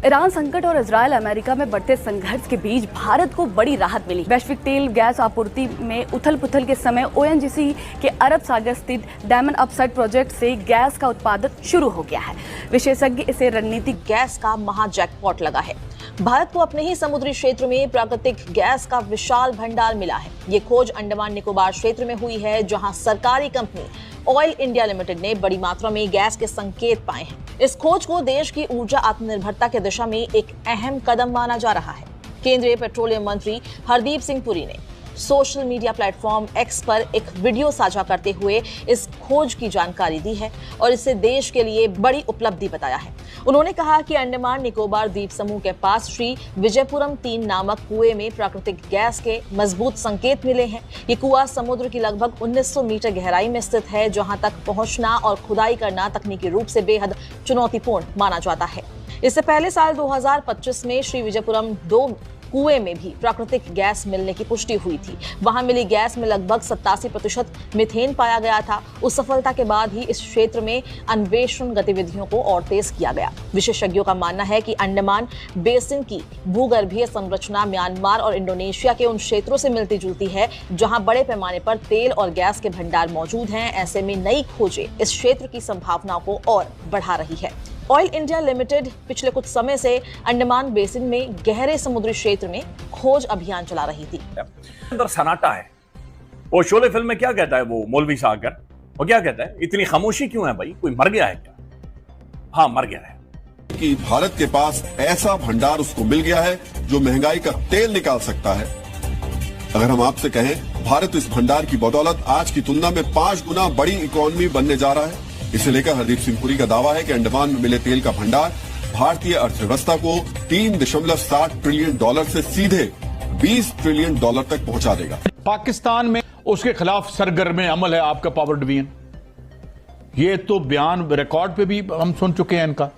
Iran संकट और Israel America में बढ़ते संघर्ष के बीच भारत को बड़ी राहत मिली। वैश्विक तेल गैस आपूर्ति में उथल पुथल के समय ओएनजीसी के अरब सागर स्थित डायमंड अपसाइड प्रोजेक्ट से गैस का उत्पादन शुरू हो गया है। विशेषज्ञ इसे रणनीतिक गैस का महा जैकपॉट लगा है। भारत को अपने ही समुद्री क्षेत्र में प्राकृतिक गैस का विशाल भंडार मिला है। ये खोज अंडमान निकोबार क्षेत्र में हुई है, जहां सरकारी कंपनी ऑयल इंडिया लिमिटेड ने बड़ी मात्रा में गैस के संकेत पाए हैं। इस खोज को देश की ऊर्जा आत्मनिर्भरता की दिशा में एक अहम कदम माना जा रहा है। केंद्रीय पेट्रोलियम मंत्री हरदीप सिंह पुरी ने सोशल मीडिया प्लेटफॉर्म एक्स पर एक वीडियो साझा करते हुए इस खोज की जानकारी दी है और इसे देश के लिए बड़ी उपलब्धि बताया है। उन्होंने कहा कि अंडमान निकोबार द्वीप समूह के पास श्री विजयपुरम 3 नामक कुएं में प्राकृतिक गैस के मजबूत संकेत मिले हैं। ये कुआं समुद्र की लगभग 1900 मीटर गहराई में स्थित है, जहां तक पहुंचना और खुदाई करना तकनीकी रूप से बेहद चुनौतीपूर्ण माना जाता है। इससे पहले साल 2025 में श्री विजयपुरम 2 कुएं में भी प्राकृतिक गैस मिलने की पुष्टि हुई थी। वहां मिली गैस में लगभग 87% मीथेन पाया गया था। उस सफलता के बाद ही इस क्षेत्र में अन्वेषण गतिविधियों को और तेज किया गया। विशेषज्ञों का मानना है कि अंडमान बेसिन की भूगर्भीय संरचना म्यांमार और इंडोनेशिया के उन क्षेत्रों से मिलती जुलती है, जहां बड़े पैमाने पर तेल और गैस के भंडार मौजूद हैं। ऐसे में नई खोजें इस क्षेत्र की संभावनाओं को और बढ़ा रही है। ऑयल इंडिया लिमिटेड पिछले कुछ समय से अंडमान बेसिन में गहरे समुद्री क्षेत्र में खोज अभियान चला रही थी। अंदर सन्नाटा है। वो शोले फिल्म में क्या कहता है वो मौलवी सागर, वो क्या कहता है, इतनी खामोशी क्यों है भाई, कोई मर गया है क्या? हाँ, मर गया है। कि भारत के पास ऐसा भंडार उसको मिल गया है जो महंगाई का तेल निकाल सकता है। अगर हम आपसे कहें, भारत इस भंडार की बदौलत आज की तुलना में 5 गुना बड़ी इकोनॉमी बनने जा रहा है। इसे लेकर हरदीप सिंह पुरी का दावा है कि अंडमान में मिले तेल का भंडार भारतीय अर्थव्यवस्था को $3.7 ट्रिलियन से सीधे $20 ट्रिलियन तक पहुंचा देगा। पाकिस्तान में उसके खिलाफ सरगर्म अमल है आपका पावर डिवीजन। ये तो बयान रिकॉर्ड पे भी हम सुन चुके हैं इनका।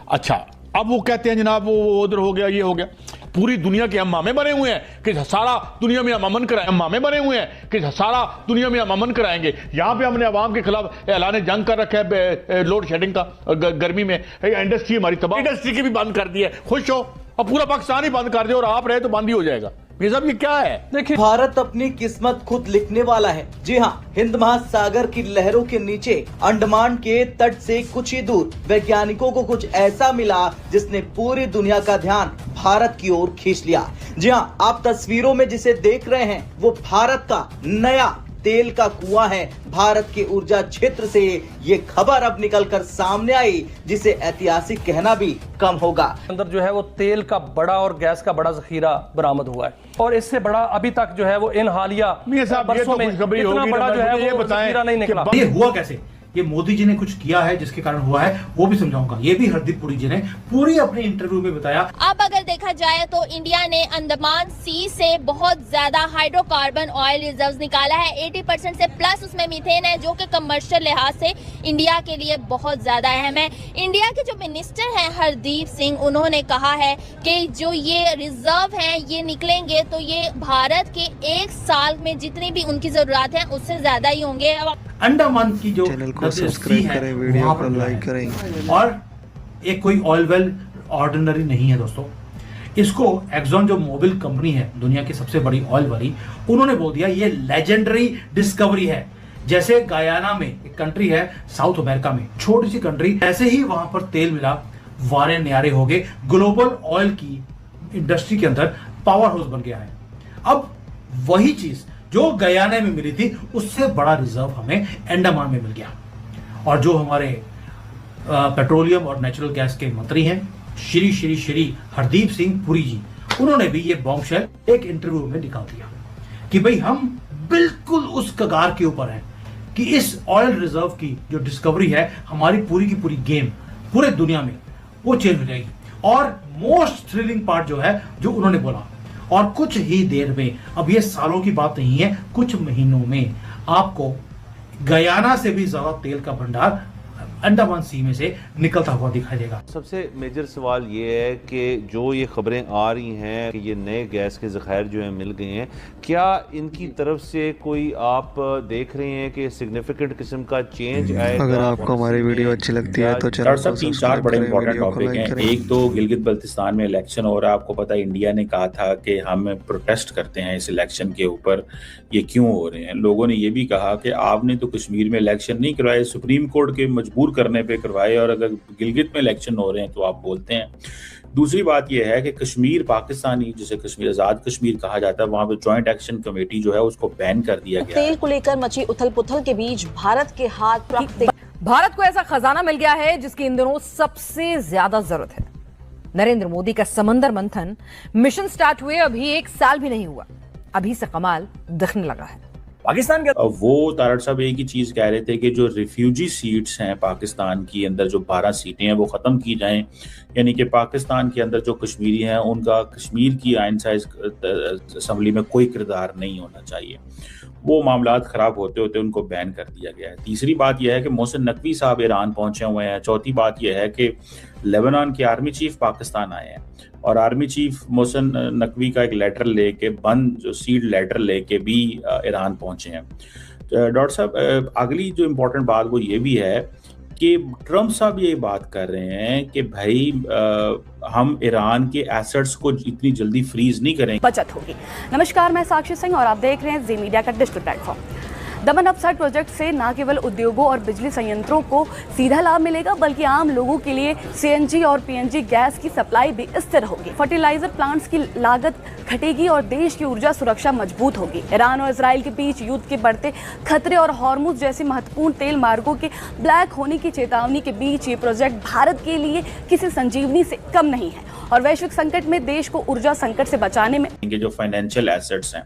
अच्छा, अब वो कहते हैं जनाब वो उधर हो गया, ये हो गया। पूरी दुनिया के हम मामे बने हुए हैं कि सारा दुनिया में हम अमन कराएंगे। हम मामे बने हुए हैं कि सारा दुनिया में हम अमन कराएंगे। यहाँ पे हमने अवाम के खिलाफ ऐलान जंग कर रखा है, लोड शेडिंग का गर्मी में। इंडस्ट्री हमारी तबाह, इंडस्ट्री की भी बंद कर दी है। खुश हो, अब पूरा पाकिस्तान ही बंद कर दे और आप रहे तो बंद ही हो जाएगा। ये सब ये क्या है? देखिए, भारत अपनी किस्मत खुद लिखने वाला है। जी हाँ, हिंद महासागर की लहरों के नीचे अंडमान के तट से कुछ ही दूर वैज्ञानिकों को कुछ ऐसा मिला जिसने पूरी दुनिया का ध्यान भारत की ओर खींच लिया। जी हाँ, आप तस्वीरों में जिसे देख रहे हैं वो भारत का नया तेल का कुआं है। भारत के ऊर्जा क्षेत्र से ये खबर अब निकलकर सामने आई, जिसे ऐतिहासिक कहना भी कम होगा। अंदर जो है वो तेल का बड़ा और गैस का बड़ा जखीरा बरामद हुआ है और इससे बड़ा अभी तक जो है वो इन हालिया बरसों में इतना बड़ा जो है वो जखीरा नहीं निकला। ये हुआ कैसे? ये मोदी जी ने कुछ किया है जिसके कारण हुआ है, वो भी समझाऊंगा। ये भी हरदीप पुरी जी ने पूरी अपने इंटरव्यू में बताया। अब अगर देखा जाए तो इंडिया ने अंडमान सी से बहुत ज्यादा हाइड्रोकार्बन ऑयल रिजर्व्स निकाला है। 80% से प्लस उसमें मीथेन है, जो कि कमर्शियल लिहाज से इंडिया के लिए बहुत ज्यादा अहम है। इंडिया के जो मिनिस्टर हैं हरदीप सिंह, उन्होंने कहा है कि जो ये रिजर्व हैं ये निकलेंगे तो ये भारत के 1 साल में जितनी भी उनकी जरूरत है उससे ज्यादा ही होंगे। अंडमान की जो सब्सक्राइब करें, वीडियो को लाइक करें। और एक कोई ऑयल वेल ऑर्डिनरी नहीं है दोस्तों। इसको एक्सॉन जो मोबिल कंपनी है दुनिया की सबसे बड़ी ऑयल वाली, उन्होंने बोल दिया ये लेजेंडरी डिस्कवरी है। जैसे गयाना में एक कंट्री है साउथ अमेरिका में, छोटी सी कंट्री, ऐसे ही वहां पर तेल मिला, वारे न्यारे हो गए। ग्लोबल ऑयल की इंडस्ट्री के अंदर पावर हाउस बन गया है। अब वही चीज जो गयाना में मिली थी उससे बड़ा रिजर्व हमें अंडमान में मिल गया। और जो हमारे पेट्रोलियम और नेचुरल गैस के मंत्री हैं श्री हरदीप सिंह पुरी जी, उन्होंने भी ये बॉम्बशेल एक इंटरव्यू में निकाल दिया कि भाई हम बिल्कुल उस कगार के ऊपर हैं कि इस ऑयल रिजर्व की जो डिस्कवरी है, हमारी पूरी की पूरी गेम पूरे दुनिया में वो चेंज हो जाएगी। और मोस्ट थ्रिलिंग पार्ट जो है, जो उन्होंने बोला, और कुछ ही देर में, अब ये सालों की बात नहीं है, कुछ महीनों में आपको गयाना से भी ज्यादा तेल का भंडार अंडमान सी में से निकलता हुआ दिखाई देगा। सबसे मेजर सवाल ये है कि जो ये खबरें आ रही हैं कि ये नए गैस के ज़खायर जो हैं मिल गए हैं, क्या इनकी तरफ से कोई आप देख रहे हैं कि सिग्निफिकेंट किस्म का चेंज आएगा? अगर आपको हमारी वीडियो अच्छी लगती है तो चैनल को सब्सक्राइब बड़े करें, इंपॉर्टेंट वीडियो को टॉपिक लाइक हैं। करें। एक तो गिलगित बल्तिस्तान में इलेक्शन हो रहा है। आपको पता है इंडिया ने कहा था कि हम प्रोटेस्ट करते हैं इस इलेक्शन के ऊपर, ये क्यों हो रहे हैं। लोगों ने ये भी कहा कि आपने तो कश्मीर में इलेक्शन नहीं करवाए, सुप्रीम कोर्ट के मजबूर करने पे करवाए, और अगर गिलगित में इलेक्शन हो रहे हैं तो आप बोलते हैं। दूसरी बात यह है कि कश्मीर पाकिस्तानी, जिसे कश्मीर आजाद कश्मीर कहा जाता है, वहां पे जॉइंट एक्शन कमेटी जो है उसको बैन कर दिया गया। तेल को लेकर मची उथल पुथल के बीच भारत के हाथ प्राकृतिक भारत को ऐसा खजाना मिल गया है जिसकी इन दिनों सबसे ज्यादा जरूरत है। नरेंद्र मोदी का समंदर मंथन मिशन स्टार्ट हुए अभी 1 साल भी नहीं हुआ, अभी से कमाल दिखने लगा है। पाकिस्तान का वो तारड़ साहब एक ही चीज कह रहे थे कि जो रिफ्यूजी सीट्स हैं पाकिस्तान की अंदर, जो 12 सीटें हैं वो खत्म की जाएं, यानी कि पाकिस्तान के अंदर जो कश्मीरी हैं उनका कश्मीर की आइन साइज असम्बली में कोई किरदार नहीं होना चाहिए। वो मामलात खराब होते होते उनको बैन कर दिया गया है। तीसरी बात यह है कि मोहसिन नकवी साहब ईरान पहुंचे हुए हैं। चौथी बात यह है कि लेबनान के आर्मी चीफ पाकिस्तान आए हैं और आर्मी चीफ मोहसिन नकवी का एक लेटर लेके, बंद जो सीड लेटर लेके भी ईरान पहुंचे हैं। डॉक्टर साहब, अगली जो इम्पोर्टेंट बात वो ये भी है कि ट्रंप साहब ये बात कर रहे हैं कि भाई हम ईरान के एसेट्स को इतनी जल्दी फ्रीज नहीं करेंगे, बचत होगी। नमस्कार, मैं साक्षी सिंह और आप देख रहे हैं जी मीडिया का डिजिटल प्लेटफॉर्म। दमन अपसाइड प्रोजेक्ट से न केवल उद्योगों और बिजली संयंत्रों को सीधा लाभ मिलेगा, बल्कि आम लोगों के लिए सीएनजी और पीएनजी गैस की सप्लाई भी स्थिर होगी। फर्टिलाइजर प्लांट्स की लागत घटेगी और देश की ऊर्जा सुरक्षा मजबूत होगी। ईरान और इजराइल के बीच युद्ध के बढ़ते खतरे और हॉर्मुज जैसे महत्वपूर्ण तेल मार्गों के ब्लैक होने की चेतावनी के बीच ये प्रोजेक्ट भारत के लिए किसी संजीवनी से कम नहीं है और वैश्विक संकट में देश को ऊर्जा संकट से बचाने में जो फाइनेंशियल एसेट्स हैं।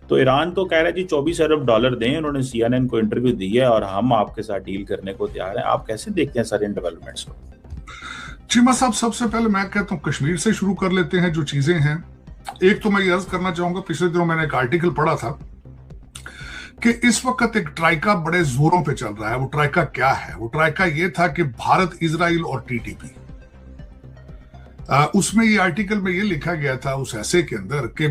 तो ईरान तो कह रहा है जी $24 अरब दें, उन्होंने CNN को इंटरव्यू दी है और हम आपके साथ डील करने को तैयार हैं। आप कैसे देखते हैं सारे इन डेवलपमेंट्स को? चीमा साहब, सबसे पहले मैं कहता हूँ कश्मीर से शुरू कर लेते हैं। जो चीजें हैं, एक तो मैं ये अर्ज करना चाहूंगा, पिछले दिनों मैंने एक आर्टिकल पढ़ा था कि इस वक्त एक ट्राइका बड़े जोरों पे चल रहा है। वो ट्राइका क्या है? वो ट्राइका ये था कि भारत, इजराइल और TTP। उसमें ये आर्टिकल में ये लिखा गया था उस ऐसे के अंदर कि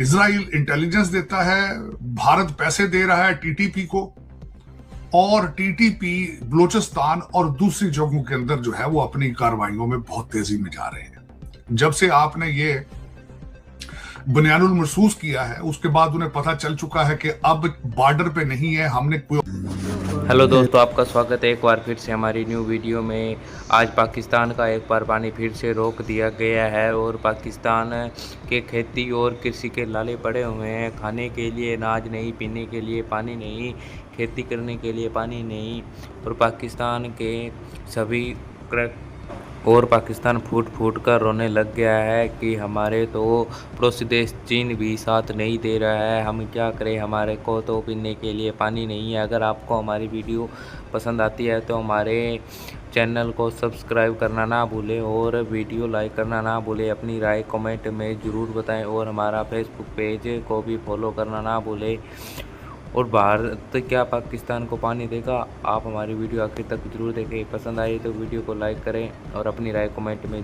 इजराइल इंटेलिजेंस देता है, भारत पैसे दे रहा है TTP को, और TTP बलूचिस्तान और दूसरी जगहों के अंदर जो है वो अपनी कार्रवाइयों में बहुत तेजी में जा रहे हैं। जब से आपने ये बुनियानुल महसूस किया है, उसके बाद उन्हें पता चल चुका है कि अब बॉर्डर पे नहीं है, हमने कोई। हेलो दोस्तों, आपका स्वागत है एक बार फिर से हमारी न्यू वीडियो में। आज पाकिस्तान का एक बार पानी फिर से रोक दिया गया है और पाकिस्तान के खेती और कृषि के लाले पड़े हुए हैं। खाने के लिए अनाज नहीं, पीने के लिए पानी नहीं, खेती करने के लिए पानी नहीं, और पाकिस्तान के सभी और पाकिस्तान फूट फूट कर रोने लग गया है कि हमारे तो पड़ोसी देश चीन भी साथ नहीं दे रहा है, हम क्या करें, हमारे को तो पीने के लिए पानी नहीं है। अगर आपको हमारी वीडियो पसंद आती है तो हमारे चैनल को सब्सक्राइब करना ना भूलें और वीडियो लाइक करना ना भूलें। अपनी राय कमेंट में ज़रूर बताएं और हमारा फेसबुक पेज को भी फॉलो करना ना भूलें। और भारत क्या पाकिस्तान को पानी देगा? आप हमारी वीडियो आखिर तक जरूर देखें। पसंद आई तो वीडियो को लाइक करें और अपनी राय कमेंट में